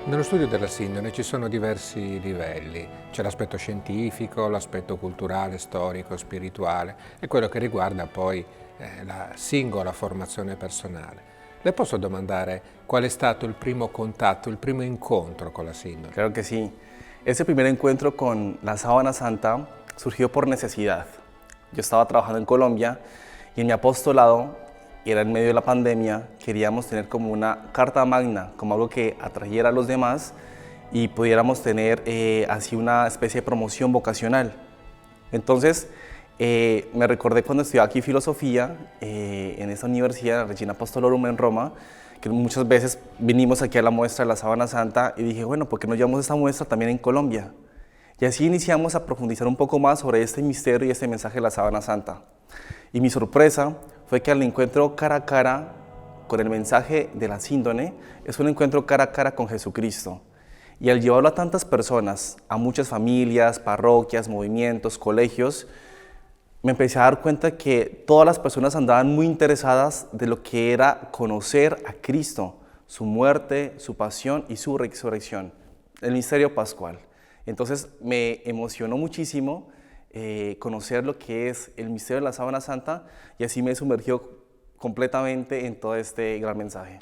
Nello studio della sindone ci sono diversi livelli, c'è l'aspetto scientifico, l'aspetto culturale, storico, spirituale e quello che riguarda poi la singola formazione personale. Le posso domandare qual è stato il primo contatto, il primo incontro con la sindone? Claro que sí. Ese primer encuentro con la sábana santa surgió por necesidad. Yo estaba trabajando en Colombia y en mi apostolado, era en medio de la pandemia, queríamos tener como una carta magna, como algo que atrayera a los demás y pudiéramos tener así una especie de promoción vocacional. Entonces, me recordé cuando estudiaba aquí filosofía en esta universidad, Regina Apostolorum en Roma, que muchas veces vinimos aquí a la muestra de la Sábana Santa y dije, bueno, ¿por qué no llevamos esta muestra también en Colombia? Y así iniciamos a profundizar un poco más sobre este misterio y este mensaje de la Sábana Santa. Y mi sorpresa fue que al encuentro cara a cara con el mensaje de la síndone, es un encuentro cara a cara con Jesucristo. Y al llevarlo a tantas personas, a muchas familias, parroquias, movimientos, colegios, me empecé a dar cuenta que todas las personas andaban muy interesadas de lo que era conocer a Cristo, su muerte, su pasión y su resurrección, el misterio pascual. Entonces me emocionó muchísimo conocer lo que es el misterio de la Sábana Santa y así me sumergió completamente en todo este gran mensaje.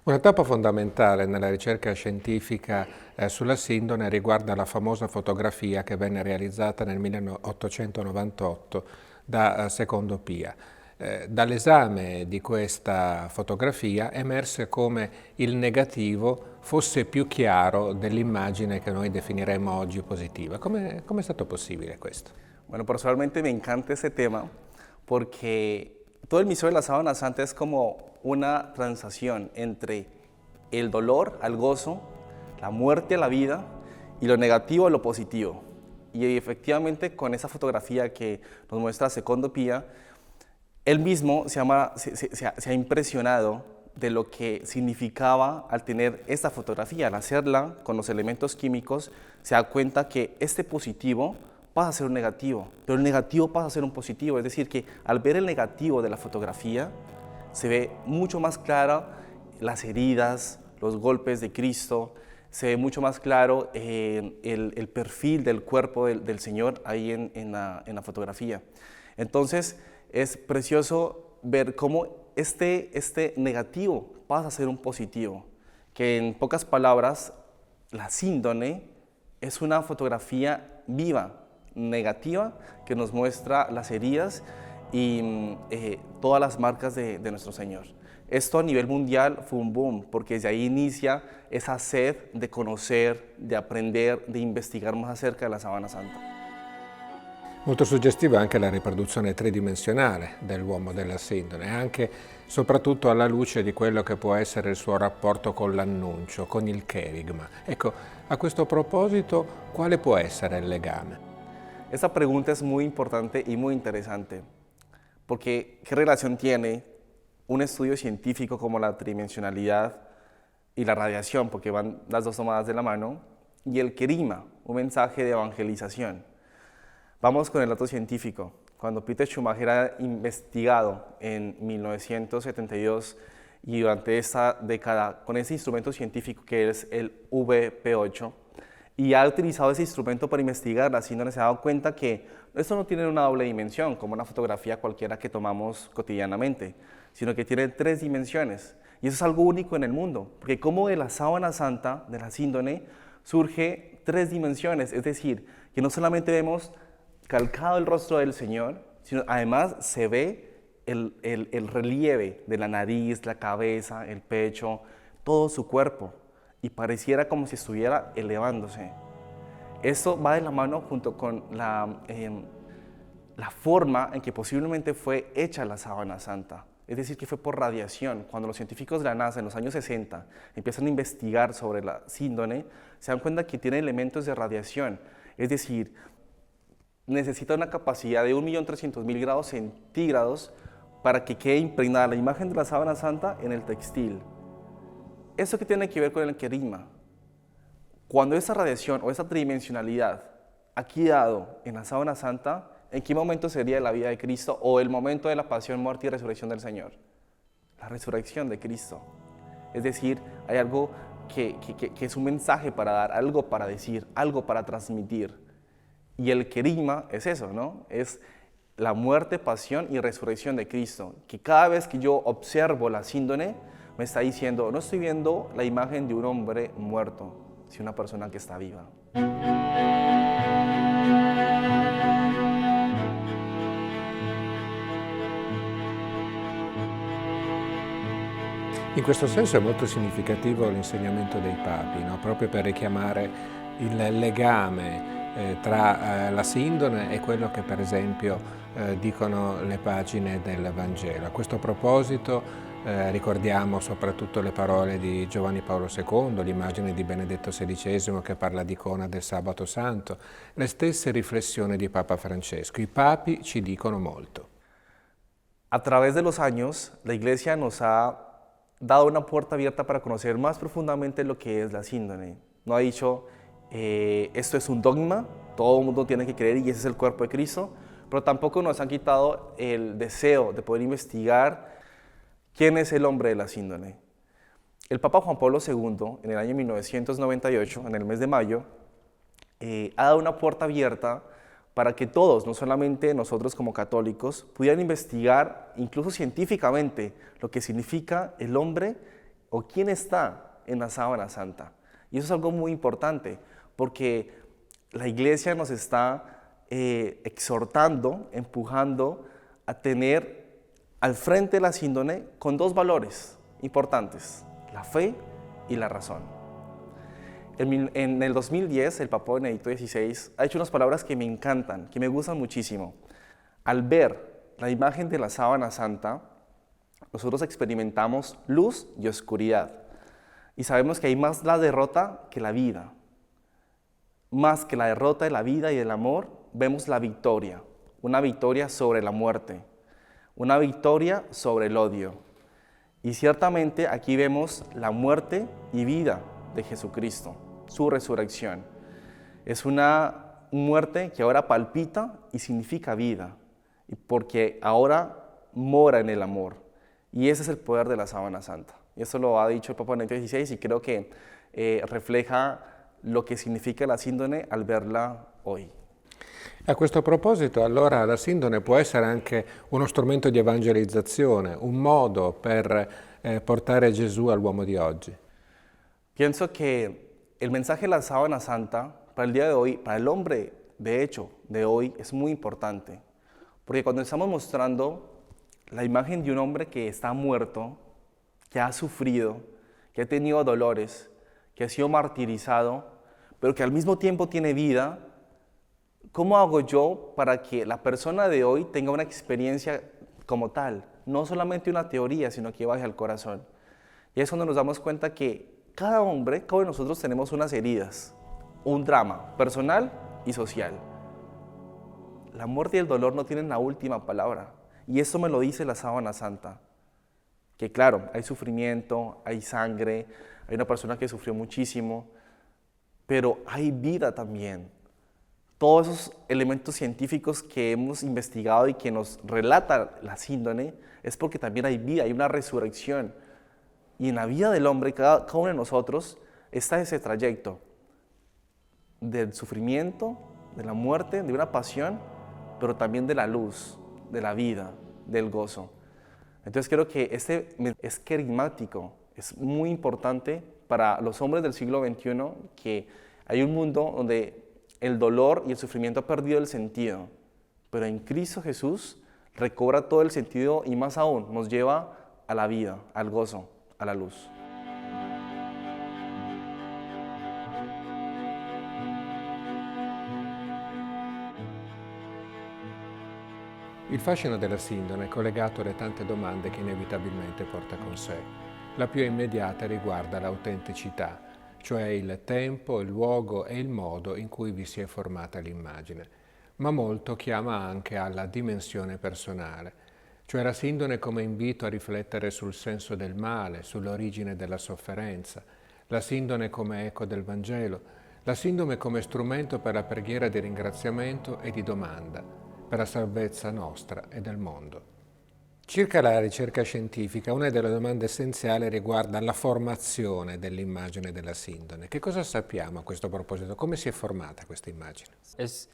Una tappa fondamentale nella ricerca scientifica sulla sindone riguarda la famosa fotografia che venne realizzata nel 1898 da Secondo Pia. Dall'esame di questa fotografia emerse come il negativo fosse più chiaro dell'immagine che noi definiremmo oggi positiva. Come è stato possibile questo? Bueno, personalmente me encanta ese tema porque todo el misterio de la Sábana Santa es como una transacción entre el dolor al gozo, la muerte a la vida y lo negativo a lo positivo. Y efectivamente con esa fotografía que nos muestra Secondo Pia, él mismo se ha impresionado de lo que significaba al tener esta fotografía, al hacerla con los elementos químicos, se da cuenta que este positivo pasa a ser un negativo, pero el negativo pasa a ser un positivo, es decir, que al ver el negativo de la fotografía, se ve mucho más clara las heridas, los golpes de Cristo, se ve mucho más claro el perfil del cuerpo del Señor ahí en la fotografía. Entonces es precioso ver cómo este negativo pasa a ser un positivo, que en pocas palabras, la síndone es una fotografía viva, negativa, que nos muestra las heridas y todas las marcas de nuestro Señor. Esto a nivel mundial fue un boom, porque desde ahí inicia esa sed de conocer, de aprender, de investigar más acerca de la Sábana Santa. Molto suggestiva anche la riproduzione tridimensionale dell'uomo della sindone, anche soprattutto alla luce di quello che può essere il suo rapporto con l'annuncio, con il kerygma. Ecco, a questo proposito, quale può essere il legame? Esta pregunta es muy importante y muy interesante, porque ¿qué relación tiene un estudio científico como la tridimensionalidad y la radiación, porque van las dos tomadas de la mano, y el kerygma, un mensaje de evangelización? Vamos con el dato científico. Cuando Peter Schumacher ha investigado en 1972 y durante esta década con ese instrumento científico que es el VP8, y ha utilizado ese instrumento para investigar la síndone, se ha dado cuenta que esto no tiene una doble dimensión, como una fotografía cualquiera que tomamos cotidianamente, sino que tiene 3 dimensiones. Y eso es algo único en el mundo, porque como de la Sábana Santa, de la síndone, surge 3 dimensiones, es decir, que no solamente vemos calcado el rostro del Señor, sino además se ve el relieve de la nariz, la cabeza, el pecho, todo su cuerpo, y pareciera como si estuviera elevándose. Esto va de la mano junto con la forma en que posiblemente fue hecha la Sábana Santa. Es decir, que fue por radiación. Cuando los científicos de la NASA en los años 60 empiezan a investigar sobre la síndone, se dan cuenta que tiene elementos de radiación. Es decir, necesita una capacidad de 1.300.000 grados centígrados para que quede impregnada la imagen de la Sábana Santa en el textil. ¿Eso qué tiene que ver con el kerygma? Cuando esa radiación o esa tridimensionalidad ha quedado en la Sábana Santa, ¿en qué momento sería la vida de Cristo o el momento de la pasión, muerte y resurrección del Señor? La resurrección de Cristo. Es decir, hay algo que es un mensaje para dar, algo para decir, algo para transmitir. Y el querigma es eso, ¿no? Es la muerte, pasión y resurrección de Cristo. Que cada vez que yo observo la síndone, me está diciendo, no estoy viendo la imagen de un hombre muerto, sino una persona que está viva. In questo senso è molto significativo l'insegnamento dei papi, no? Proprio per richiamare il legame tra la sindone e quello che per esempio dicono le pagine del Vangelo. A questo proposito ricordiamo soprattutto le parole di Giovanni Paolo II, l'immagine di Benedetto XVI che parla di icona del Sabato Santo, le stesse riflessioni di Papa Francesco. I papi ci dicono molto. A través de los años, la Iglesia nos ha dado una puerta abierta para conocer más profundamente lo que es la síndone. No ha dicho, esto es un dogma, todo el mundo tiene que creer y ese es el cuerpo de Cristo, pero tampoco nos han quitado el deseo de poder investigar quién es el hombre de la síndone. El Papa Juan Pablo II, en el año 1998, en el mes de mayo, ha dado una puerta abierta para que todos, no solamente nosotros como católicos, pudieran investigar, incluso científicamente, lo que significa el hombre o quién está en la sábana santa. Y eso es algo muy importante, porque la Iglesia nos está exhortando, empujando a tener al frente de la síndone con dos valores importantes, la fe y la razón. En el 2010, el Papa Benedicto XVI ha hecho unas palabras que me encantan, que me gustan muchísimo. Al ver la imagen de la sábana santa, nosotros experimentamos luz y oscuridad. Y sabemos que hay más la derrota que la vida. Más que la derrota de la vida y del amor, vemos la victoria. Una victoria sobre la muerte. Una victoria sobre el odio. Y ciertamente aquí vemos la muerte y vida de Jesucristo. Su resurrección. Es una muerte que ahora palpita y significa vida, porque ahora mora en el amor. Y ese es el poder de la sábana santa. Y eso lo ha dicho el Papa Benedicto XVI y creo que refleja lo che significa la sindone al verla oggi. A questo proposito, allora, la sindone può essere anche uno strumento di evangelizzazione, un modo per portare Gesù all'uomo di oggi. Pienso que el mensaje de la sábana santa para el día de hoy, para el hombre de hecho de hoy, es muy importante. Porque cuando estamos mostrando la imagen de un hombre que está muerto, que ha sufrido, que ha tenido dolores, que ha sido martirizado, pero que al mismo tiempo tiene vida, ¿cómo hago yo para que la persona de hoy tenga una experiencia como tal? No solamente una teoría, sino que baje al corazón. Y es cuando nos damos cuenta que cada hombre, cada uno de nosotros tenemos unas heridas, un drama personal y social. La muerte y el dolor no tienen la última palabra. Y esto me lo dice la sábana santa. Que claro, hay sufrimiento, hay sangre, hay una persona que sufrió muchísimo, pero hay vida también. Todos esos elementos científicos que hemos investigado y que nos relata la síndone es porque también hay vida, hay una resurrección. Y en la vida del hombre, cada uno de nosotros, está ese trayecto del sufrimiento, de la muerte, de una pasión, pero también de la luz, de la vida, del gozo. Entonces creo que este es querigmático, es muy importante para los hombres del siglo XXI, que hay un mundo donde el dolor y el sufrimiento ha perdido el sentido, pero en Cristo Jesús recobra todo el sentido y más aún nos lleva a la vida, al gozo, a la luz. Il fascino della sindone è collegato alle tante domande che inevitabilmente porta con sé. La più immediata riguarda l'autenticità, cioè il tempo, il luogo e il modo in cui vi si è formata l'immagine, ma molto chiama anche alla dimensione personale, cioè la sindone come invito a riflettere sul senso del male, sull'origine della sofferenza, la sindone come eco del Vangelo, la sindone come strumento per la preghiera di ringraziamento e di domanda, per la salvezza nostra e del mondo. Circa la ricerca scientifica, una delle domande essenziali riguarda la formazione dell'immagine della sindone. Che cosa sappiamo a questo proposito? Come si è formata questa immagine? Es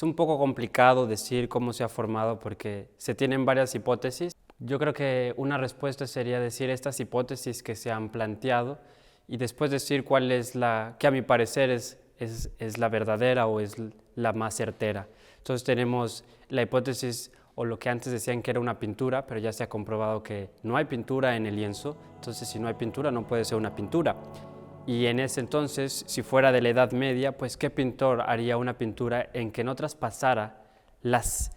un poco complicado decir cómo se ha formado porque se tienen varias hipótesis. Yo creo que una respuesta sería decir estas hipótesis que se han planteado y después decir cuál es la que a mi parecer es la verdadera o es la más certera. Entonces tenemos la hipótesis o lo que antes decían que era una pintura, pero ya se ha comprobado que no hay pintura en el lienzo, entonces si no hay pintura no puede ser una pintura. Y en ese entonces, si fuera de la Edad Media, pues ¿qué pintor haría una pintura en que no traspasara las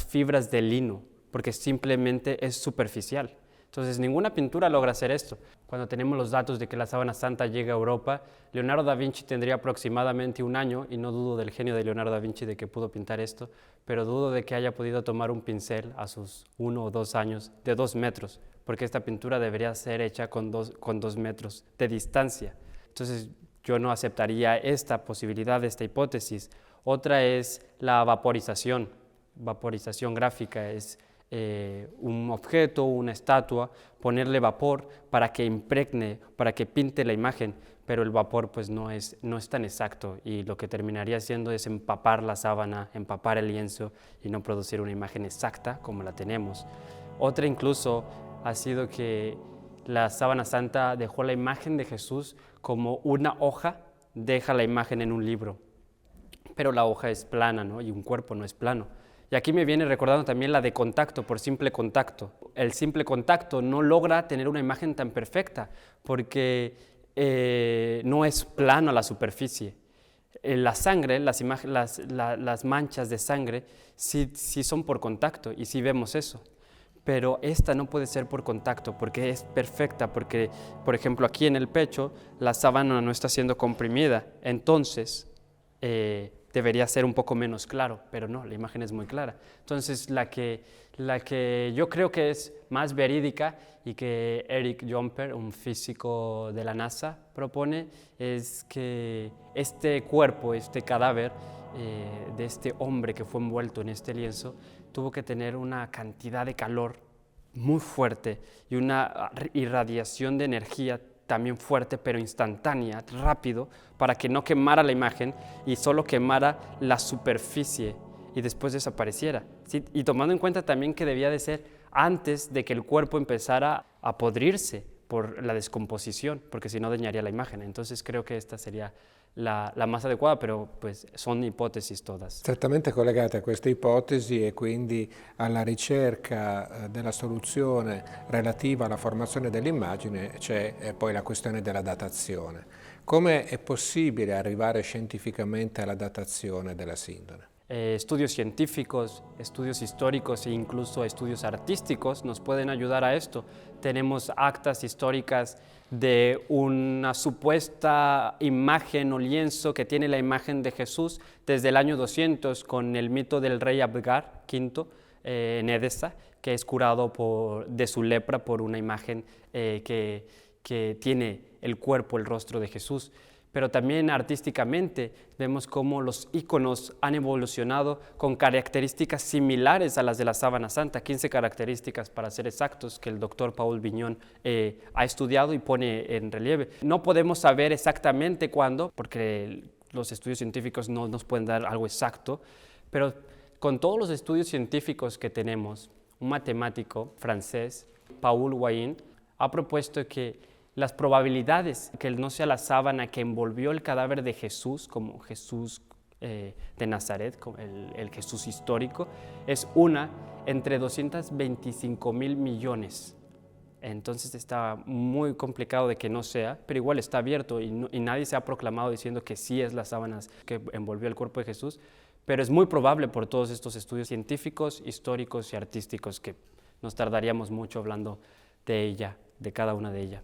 fibras del lino? Porque simplemente es superficial. Entonces, ninguna pintura logra hacer esto. Cuando tenemos los datos de que la sábana santa llega a Europa, Leonardo da Vinci tendría aproximadamente 1 año, y no dudo del genio de Leonardo da Vinci de que pudo pintar esto, pero dudo de que haya podido tomar un pincel a sus 1 o 2 años de 2 metros, porque esta pintura debería ser hecha con 2 metros de distancia. Entonces, yo no aceptaría esta posibilidad, esta hipótesis. Otra es la vaporización gráfica, es un objeto, una estatua, ponerle vapor para que impregne, para que pinte la imagen, pero el vapor pues no es tan exacto y lo que terminaría haciendo es empapar la sábana, empapar el lienzo y no producir una imagen exacta como la tenemos. Otra incluso ha sido que la sábana santa dejó la imagen de Jesús como una hoja, deja la imagen en un libro, pero la hoja es plana, ¿no? Y un cuerpo no es plano. Y aquí me viene recordando también la de contacto, por simple contacto. El simple contacto no logra tener una imagen tan perfecta porque no es plano la superficie. La sangre, las manchas de sangre sí son por contacto y sí vemos eso. Pero esta no puede ser por contacto porque es perfecta, porque, por ejemplo, aquí en el pecho la sábana no está siendo comprimida, entonces debería ser un poco menos claro, pero no, la imagen es muy clara. Entonces, la que yo creo que es más verídica y que Eric Jumper, un físico de la NASA, propone es que este cuerpo, este cadáver de este hombre que fue envuelto en este lienzo, tuvo que tener una cantidad de calor muy fuerte y una irradiación de energía también fuerte, pero instantánea, rápido, para que no quemara la imagen y solo quemara la superficie y después desapareciera. ¿Sí? Y tomando en cuenta también que debía de ser antes de que el cuerpo empezara a podrirse por la descomposición, porque si no dañaría la imagen. Entonces creo que esta sería la más adeguata, però pues, sono ipotesi todas. Certamente collegate a queste ipotesi e quindi alla ricerca della soluzione relativa alla formazione dell'immagine c'è poi la questione della datazione. Come è possibile arrivare scientificamente alla datazione della sindone? Estudios científicos, estudios históricos e incluso estudios artísticos nos pueden ayudar a esto. Tenemos actas históricas de una supuesta imagen o lienzo que tiene la imagen de Jesús desde el año 200 con el mito del rey Abgar V en Edesa, que es curado de su lepra por una imagen que tiene el cuerpo, el rostro de Jesús. Pero también artísticamente vemos cómo los íconos han evolucionado con características similares a las de la sábana santa, 15 características para ser exactos, que el doctor Paul Vignon ha estudiado y pone en relieve. No podemos saber exactamente cuándo, porque los estudios científicos no nos pueden dar algo exacto, pero con todos los estudios científicos que tenemos, un matemático francés, Paul Wain, ha propuesto que las probabilidades que no sea la sábana que envolvió el cadáver de Jesús, como Jesús de Nazaret, como el Jesús histórico, es una entre 225 mil millones. Entonces está muy complicado de que no sea, pero igual está abierto y nadie se ha proclamado diciendo que sí es las sábanas que envolvió el cuerpo de Jesús, pero es muy probable por todos estos estudios científicos, históricos y artísticos que nos tardaríamos mucho hablando de ella, de cada una de ellas.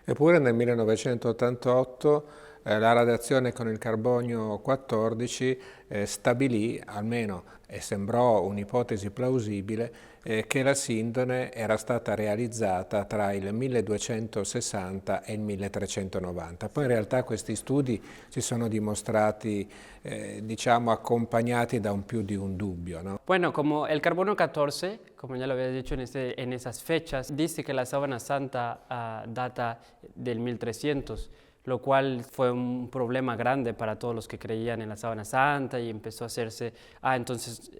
Eppure nel 1988 la radiazione con il carbonio 14 stabilì, almeno sembrò un'ipotesi plausibile, che la sindone era stata realizzata tra il 1260 e il 1390. Poi in realtà questi studi si sono dimostrati, diciamo, accompagnati da più di un dubbio, ¿no? Bueno, como el carbono 14, como ya lo había dicho en esas fechas, dice que la sábana santa data del 1300, lo cual fue un problema grande para todos los que creían en la sábana santa y empezó a hacerse, entonces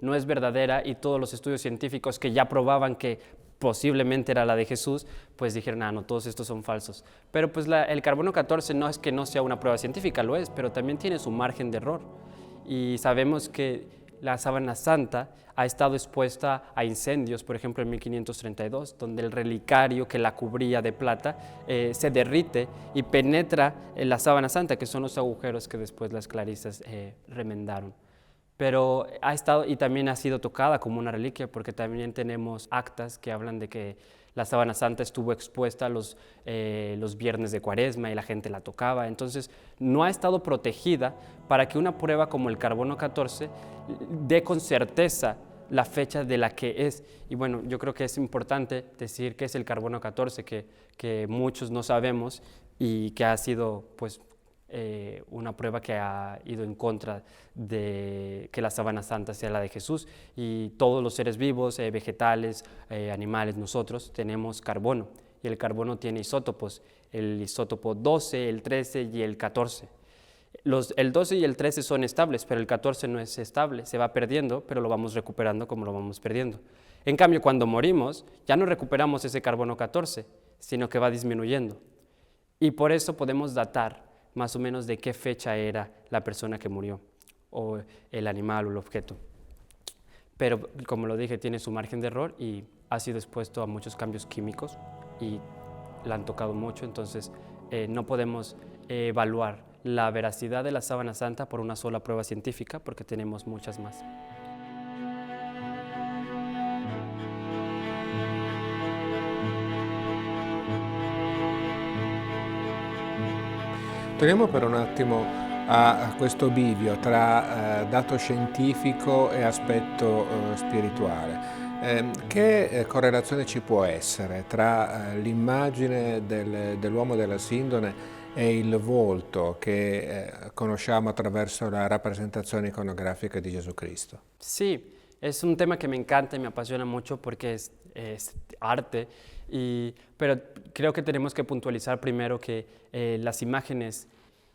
no es verdadera, y todos los estudios científicos que ya probaban que posiblemente era la de Jesús, pues dijeron, no, todos estos son falsos. Pero pues el carbono 14 no es que no sea una prueba científica, lo es, pero también tiene su margen de error. Y sabemos que la sábana santa ha estado expuesta a incendios, por ejemplo en 1532, donde el relicario que la cubría de plata se derrite y penetra en la sábana santa, que son los agujeros que después las clarisas remendaron. Pero ha estado y también ha sido tocada como una reliquia, porque también tenemos actas que hablan de que la sábana santa estuvo expuesta los viernes de Cuaresma y la gente la tocaba. Entonces no ha estado protegida para que una prueba como el carbono 14 dé con certeza la fecha de la que es. Y bueno, yo creo que es importante decir que es el carbono 14, que muchos no sabemos y que ha sido pues una prueba que ha ido en contra de que la sábana santa sea la de Jesús, y todos los seres vivos, vegetales, animales, nosotros tenemos carbono, y el carbono tiene isótopos, el isótopo 12, el 13 y el 14. El 12 y el 13 son estables, pero el 14 no es estable, se va perdiendo, pero lo vamos recuperando como lo vamos perdiendo. En cambio, cuando morimos, ya no recuperamos ese carbono 14, sino que va disminuyendo. Y por eso podemos datar más o menos de qué fecha era la persona que murió, o el animal o el objeto. Pero como lo dije, tiene su margen de error y ha sido expuesto a muchos cambios químicos y la han tocado mucho, entonces no podemos evaluar la veracidad de la sábana santa por una sola prueba científica, porque tenemos muchas más. Torniamo per un attimo a questo bivio tra dato scientifico e aspetto spirituale. Che correlazione ci può essere tra l'immagine dell'uomo della Sindone e il volto che conosciamo attraverso la rappresentazione iconografica di Gesù Cristo? Sí, es un tema que me encanta y me apasiona mucho porque es arte, pero creo que tenemos que puntualizar primero que las imágenes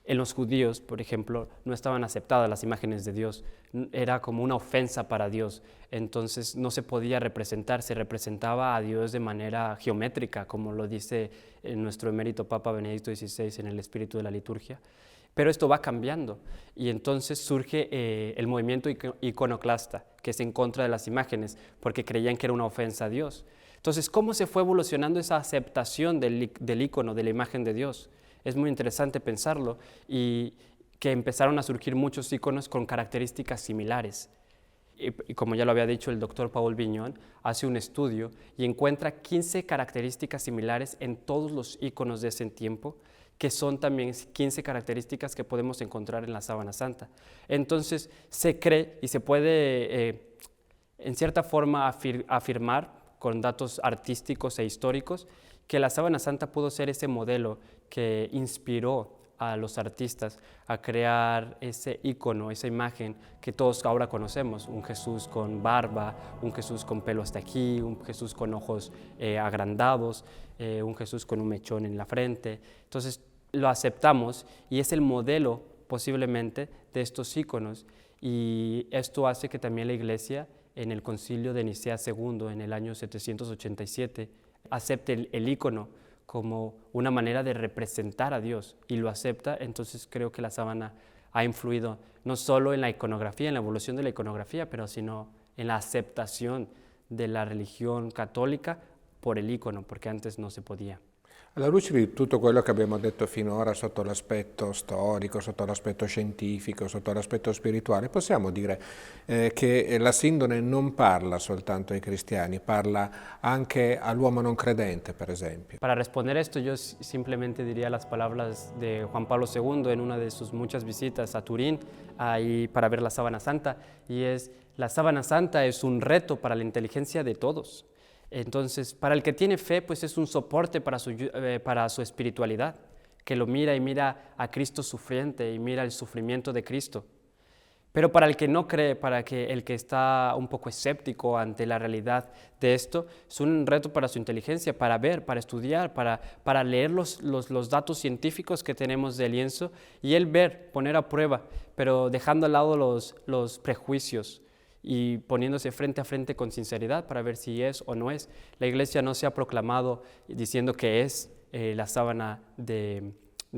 en los judíos, por ejemplo, no estaban aceptadas las imágenes de Dios, era como una ofensa para Dios, entonces no se podía representar, se representaba a Dios de manera geométrica, como lo dice nuestro emérito Papa Benedicto XVI en el espíritu de la liturgia. Pero esto va cambiando y entonces surge el movimiento iconoclasta, que es en contra de las imágenes, porque creían que era una ofensa a Dios. Entonces, ¿cómo se fue evolucionando esa aceptación del icono, de la imagen de Dios? Es muy interesante pensarlo, y que empezaron a surgir muchos iconos con características similares. Y como ya lo había dicho, el doctor Paul Vignon hace un estudio y encuentra 15 características similares en todos los iconos de ese tiempo, que son también 15 características que podemos encontrar en la sábana santa. Entonces se cree y se puede en cierta forma afirmar con datos artísticos e históricos que la sábana santa pudo ser ese modelo que inspiró a los artistas a crear ese icono, esa imagen que todos ahora conocemos, un Jesús con barba, un Jesús con pelo hasta aquí, un Jesús con ojos agrandados, un Jesús con un mechón en la frente. Entonces lo aceptamos y es el modelo posiblemente de estos iconos, y esto hace que también la Iglesia en el Concilio de Nicea II en el año 787 acepte el icono como una manera de representar a Dios, y lo acepta. Entonces creo que la sábana ha influido no solo en la iconografía, en la evolución de la iconografía, pero sino en la aceptación de la religión católica por el icono, porque antes no se podía. Alla luce di tutto quello che abbiamo detto finora sotto l'aspetto storico, sotto l'aspetto scientifico, sotto l'aspetto spirituale, possiamo dire che la sindone non parla soltanto ai cristiani, parla anche all'uomo non credente, per esempio. Para responder esto, yo simplemente diría las palabras de Juan Pablo II en una de sus muchas visitas a Turín, ahí para ver la sábana santa, y es: la sábana santa es un reto para la inteligencia de todos. Entonces, para el que tiene fe, pues es un soporte para su espiritualidad, que lo mira y mira a Cristo sufriente y mira el sufrimiento de Cristo. Pero para el que no cree, el que está un poco escéptico ante la realidad de esto, es un reto para su inteligencia, para ver, para estudiar, para leer los datos científicos que tenemos del lienzo y él ver, poner a prueba, pero dejando al lado los prejuicios y poniéndose frente a frente con sinceridad para ver si es o no es. La Iglesia no se ha proclamado diciendo que es la sábana de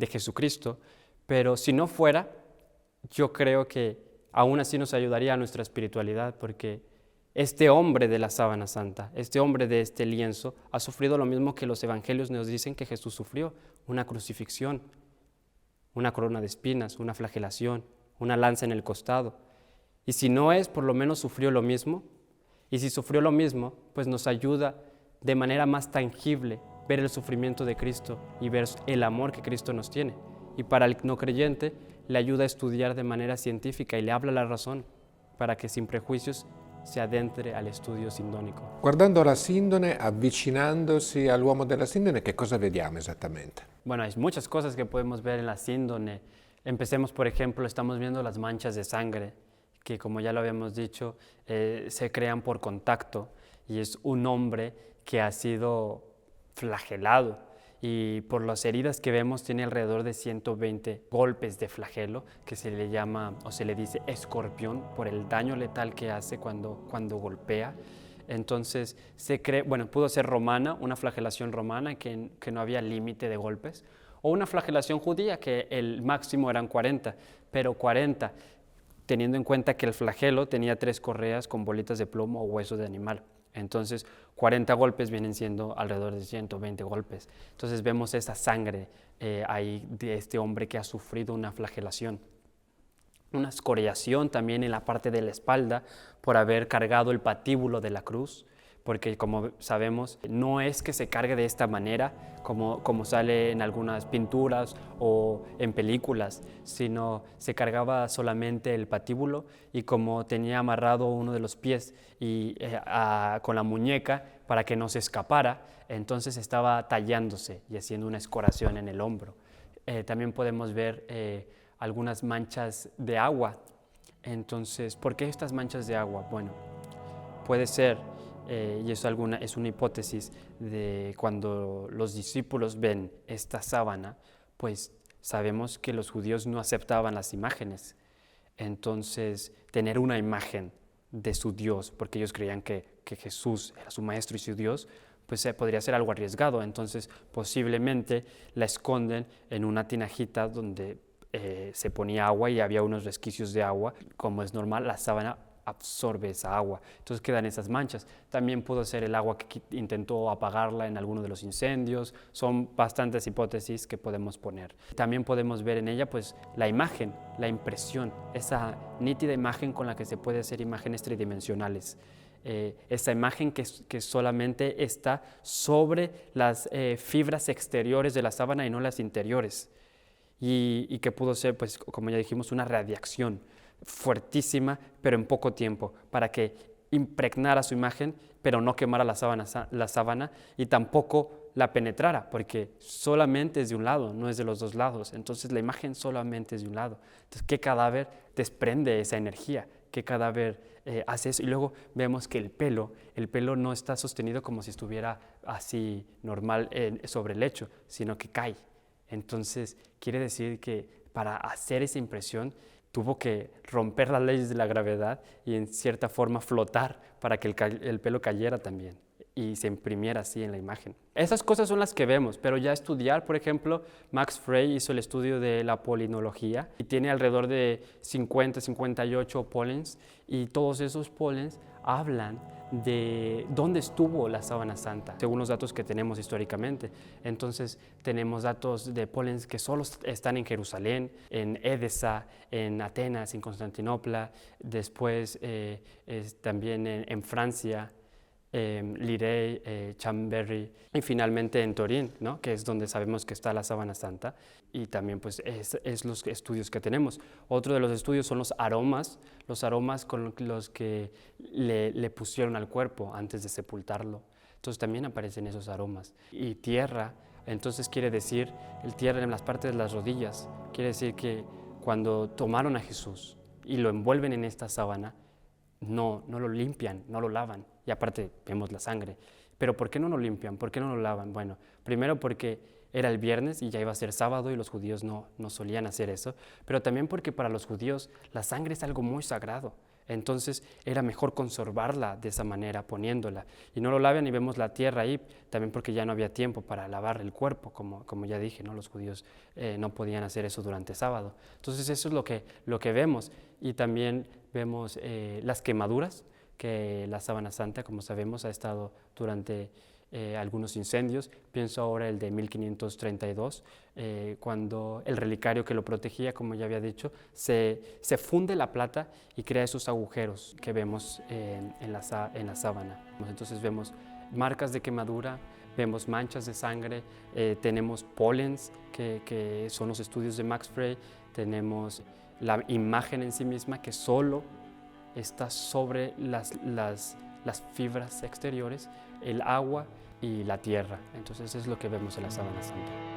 Jesucristo, pero si no fuera, yo creo que aún así nos ayudaría a nuestra espiritualidad, porque este hombre de la sábana santa, este hombre de este lienzo, ha sufrido lo mismo que los evangelios nos dicen que Jesús sufrió: una crucifixión, una corona de espinas, una flagelación, una lanza en el costado. Y si no es, por lo menos sufrió lo mismo. Y si sufrió lo mismo, pues nos ayuda de manera más tangible ver el sufrimiento de Cristo y ver el amor que Cristo nos tiene. Y para el no creyente, le ayuda a estudiar de manera científica y le habla la razón para que sin prejuicios se adentre al estudio sindónico. Guardando la sindone, avvicinandosi all'uomo della sindone, che cosa vediamo esattamente? Bueno, hay muchas cosas que podemos ver en la síndone. Empecemos, por ejemplo, estamos viendo las manchas de sangre, que como ya lo habíamos dicho, se crean por contacto, y es un hombre que ha sido flagelado, y por las heridas que vemos tiene alrededor de 120 golpes de flagelo, que se le llama o se le dice escorpión por el daño letal que hace cuando golpea. Entonces se cree, bueno, pudo ser romana, una flagelación romana que no había límite de golpes, o una flagelación judía que el máximo eran 40, pero 40 teniendo en cuenta que el flagelo tenía 3 correas con bolitas de plomo o hueso de animal. Entonces, 40 golpes vienen siendo alrededor de 120 golpes. Entonces vemos esa sangre ahí de este hombre que ha sufrido una flagelación. Una escoriación también en la parte de la espalda por haber cargado el patíbulo de la cruz, porque como sabemos, no es que se cargue de esta manera como sale en algunas pinturas o en películas, sino se cargaba solamente el patíbulo, y como tenía amarrado uno de los pies y con la muñeca para que no se escapara, entonces estaba tallándose y haciendo una escoración en el hombro. También podemos ver algunas manchas de agua. Entonces, ¿por qué estas manchas de agua? Bueno, puede ser, y es una hipótesis, de cuando los discípulos ven esta sábana, pues sabemos que los judíos no aceptaban las imágenes. Entonces, tener una imagen de su Dios, porque ellos creían que Jesús era su maestro y su Dios, pues podría ser algo arriesgado. Entonces, posiblemente la esconden en una tinajita donde se ponía agua y había unos resquicios de agua. Como es normal, la sábana absorbe esa agua, entonces quedan esas manchas. También pudo ser el agua que intentó apagarla en alguno de los incendios. Son bastantes hipótesis que podemos poner. También podemos ver en ella pues la imagen, la impresión, esa nítida imagen con la que se puede hacer imágenes tridimensionales. Esa imagen que solamente está sobre las fibras exteriores de la sábana y no las interiores, y que pudo ser, pues, como ya dijimos, una radiación fuertísima, pero en poco tiempo, para que impregnara su imagen, pero no quemara la sábana y tampoco la penetrara, porque solamente es de un lado, no es de los dos lados. Entonces la imagen solamente es de un lado. Entonces, ¿qué cadáver desprende esa energía? ¿Qué cadáver hace eso? Y luego vemos que el pelo no está sostenido como si estuviera así normal sobre el lecho, sino que cae. Entonces quiere decir que para hacer esa impresión tuvo que romper las leyes de la gravedad y en cierta forma flotar para que el pelo cayera también y se imprimiera así en la imagen. Esas cosas son las que vemos, pero ya estudiar, por ejemplo, Max Frey hizo el estudio de la polinología y tiene alrededor de 50, 58 polens, y todos esos polens hablan de dónde estuvo la sábana santa, según los datos que tenemos históricamente. Entonces tenemos datos de polens que solo están en Jerusalén, en Edesa, en Atenas, en Constantinopla, después también en Francia, Lirey, Chambéry y finalmente en Turín, ¿no? Que es donde sabemos que está la sábana santa, y también pues es los estudios que tenemos. Otro de los estudios son los aromas con los que le pusieron al cuerpo antes de sepultarlo. Entonces también aparecen esos aromas. Y tierra, entonces quiere decir, el tierra en las partes de las rodillas, quiere decir que cuando tomaron a Jesús y lo envuelven en esta sábana, no lo limpian, no lo lavan, y aparte vemos la sangre. Pero ¿por qué no lo limpian? ¿Por qué no lo lavan? Bueno, primero porque era el viernes y ya iba a ser sábado y los judíos no solían hacer eso, pero también porque para los judíos la sangre es algo muy sagrado. Entonces era mejor conservarla de esa manera, poniéndola. Y no lo lavan, y vemos la tierra ahí, también porque ya no había tiempo para lavar el cuerpo, como ya dije, ¿no? Los judíos no podían hacer eso durante sábado. Entonces eso es lo que vemos. Y también vemos las quemaduras, que la sábana santa, como sabemos, ha estado durante algunos incendios. Pienso ahora el de 1532, cuando el relicario que lo protegía, como ya había dicho, se funde la plata y crea esos agujeros que vemos en la sábana. Entonces vemos marcas de quemadura, vemos manchas de sangre, tenemos polens, que son los estudios de Max Frey, tenemos la imagen en sí misma que solo está sobre las fibras exteriores, el agua y la tierra. Entonces es lo que vemos en la sábana santa.